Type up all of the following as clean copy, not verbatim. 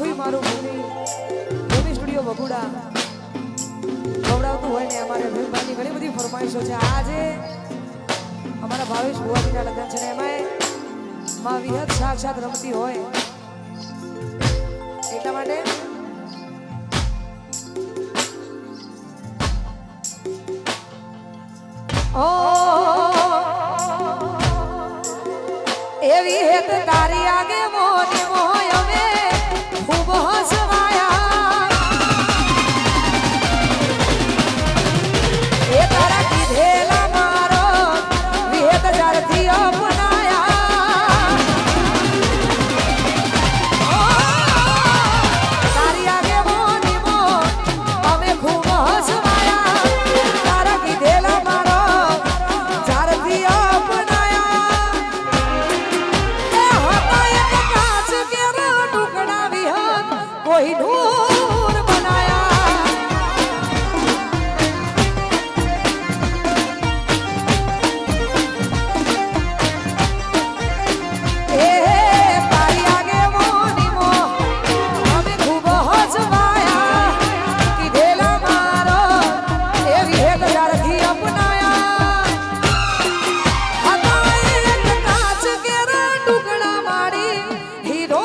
આખું મારું ભૂમિ સ્ટુડિયો બગુડા ગવડાવતું હોય ને અમારે ભીમભાઈની ઘણી બધી ફરમાઈશો છે. આજે અમારા ભાવેશ ભુવાજીના લગ્ન છે ને એમાં માં વિહત સાક્ષાત રમતી હોય એટલા માટે એવી હેત તારી આગે મોની મોય અમે ખૂબ હસવાયા એ તારા કીધેલા મારો વિહેત જારથી અપનાયા તારી આગે મોની મો અમે ખૂબ હસવાયા તારા કીધેલા મારો જારથી કોઈ નૂર બનાયા એ તારી આગે મોની મો અમે ખૂબ હસવાયા કીધેલા મારો એવી હેત જારથી અપનાયા હતા એક કાચ કેરા ટુકડા મારી હીરો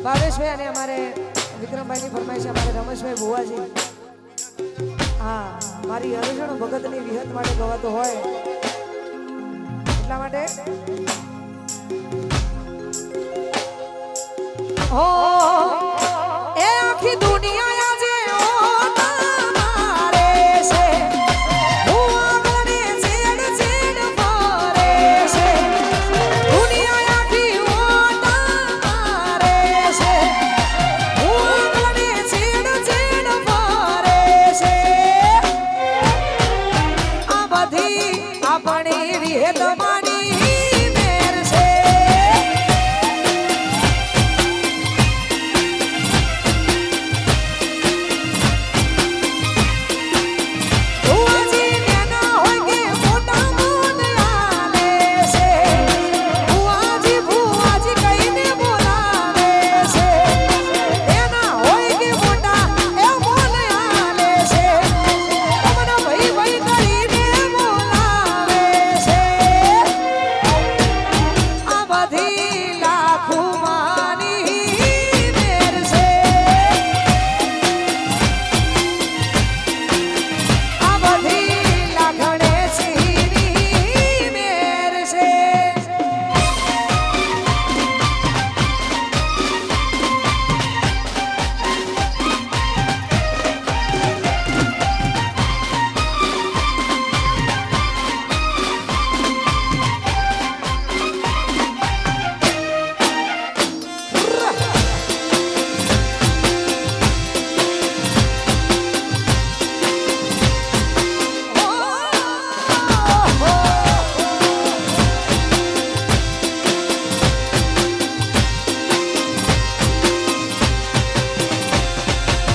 ભાવેશભાઈ અને અમારે વિક્રમભાઈની ફરમાઈશ અમારે રમેશભાઈ ભુવાજી. હા, મારી હરેશણ ભગતની વિહત માટે ગવાતો હોય એટલા માટે એ આખી દુનિયા માની મેર છે ભુવાજી નેના હોય કે મોટા મોન આલે છે ભુવાજી ભુવાજી કહીને બોલાવે છે નેના હોય કે મોટા એ મોન આલે છે તમને ભાઈ ભાઈ કરીને બોલાવે છે આ બધી લાખો માની મેર છે આ બધી લાખણે સીની મેર છે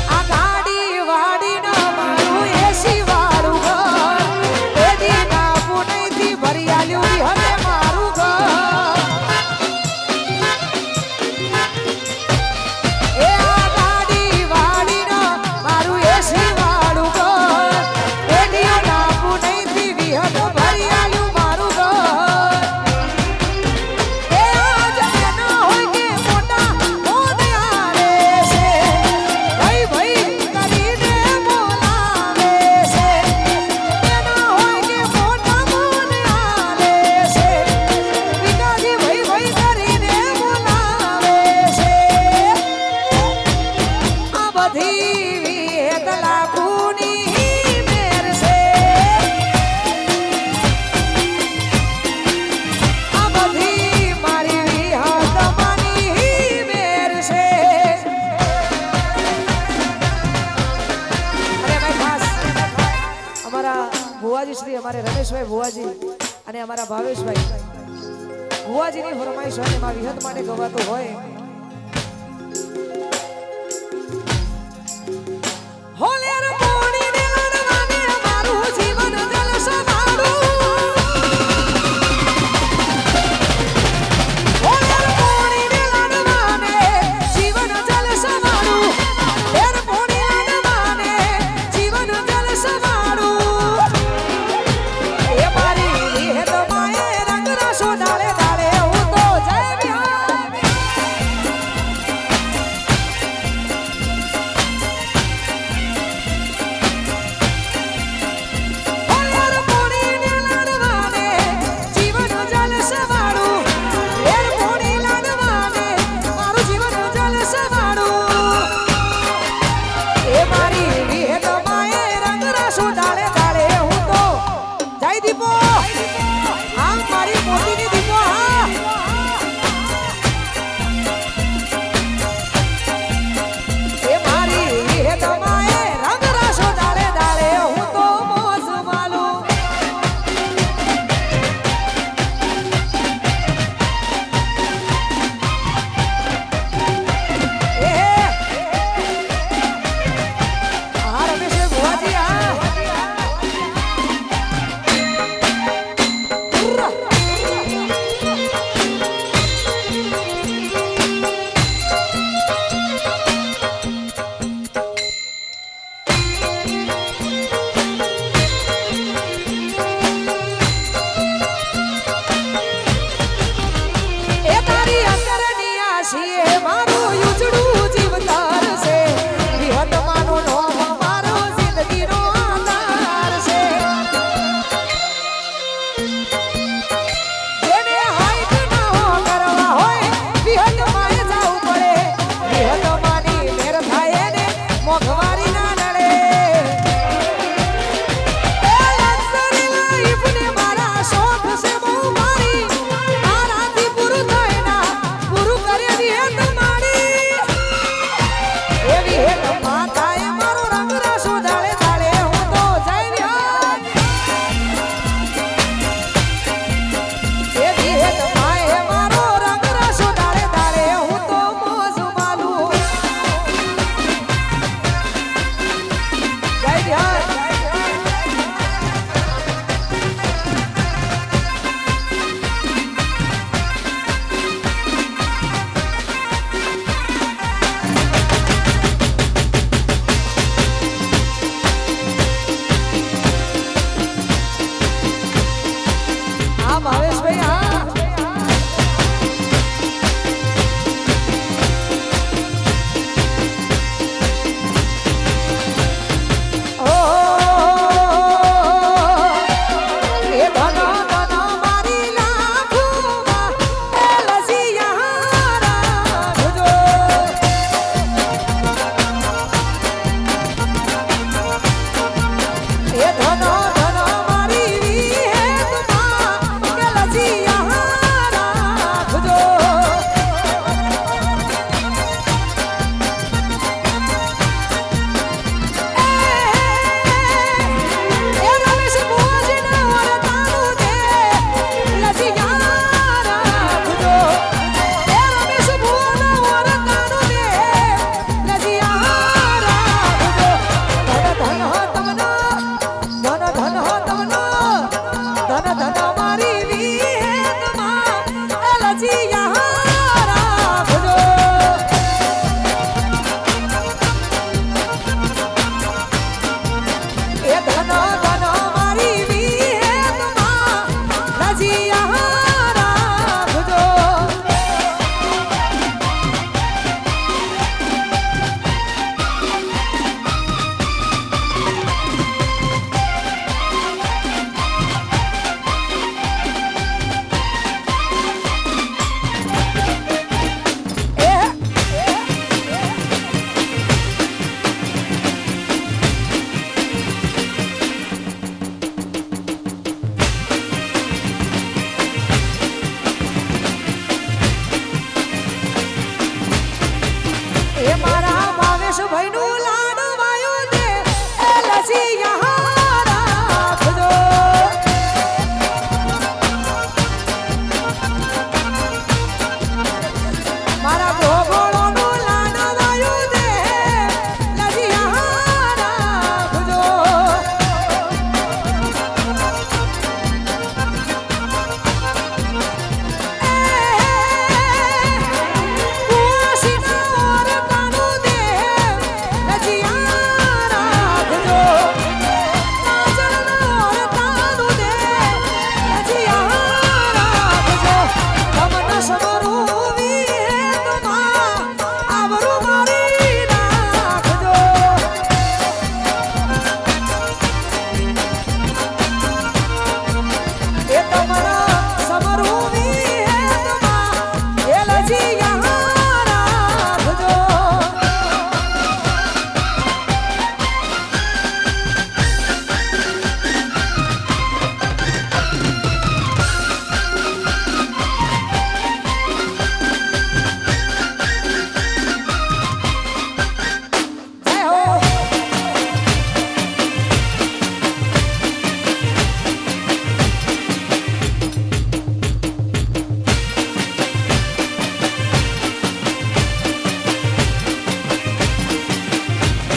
આ ગાડી વાડીના મારું એસી વાળું ઘર એદી ના પુનઈથી ભરી આલ્યું હવે મારું ઘર એ આ ગાડી વાડીના મારું એસી વાળું ઘર એદી ના પુનઈથી વિહત ભરી આલ્યું મારું ઘર એ આજ નેના હોય કે મોટા મોન આલે છે ભાઈ ભાઈ કરીને બોલાવે છે નેના હોય કે મોટા મોન આલે છે વિકાજી ભાઈ ભાઈ કરીને બોલાવે છે આ બધી વિહત લાખોની મેર છે આ બધી મારી વિહત માની મેર છે અને ભાઈ ખાસ અમારા ભુવાજી શ્રી અમારે રમેશભાઈ ભુવાજી અને અમારા ભાવેશભાઈ ભુવાજીની ફરમાઈશ હોય એમાં વિહત માટે ગવાતો હોય હોલેર પોણી ને લડવાને મારું જીવન જલસવાળું હોલેર પોણી ને લડવાને જીવન જલસવાળું હોલેર પોણી લડવાને જીવન જલસવાળું એ મારી વિહત માએ રંગ રાસો ડાળે ડાળે હું તો જય બિહાર હોલેર પોણી ને લડવાને જીવન જલસવાળું હોલેર પોણી લડવાને મારું જીવન જલસવાળું એ મારી વિહત માએ રંગ રાસો ડાળે ડાળે હું તો જય દીપો હા મારી મોતીની દીપો હા એ મારી વિહત માએ રંગ રાસો ડાળે ડાળે હું તો મોજ માલું એ હા રમેશ ભુવાજી હા એ તારી અંતરની આશીએ મારું યુજડું જીવતર છે વિહત માનું નોમ મારો જિંદગીનો આધાર છે જેને હાઈટ ના કરવા હોય વિહત માએ જાવું પડે વિહત માની મેર થાય ને મોઘવા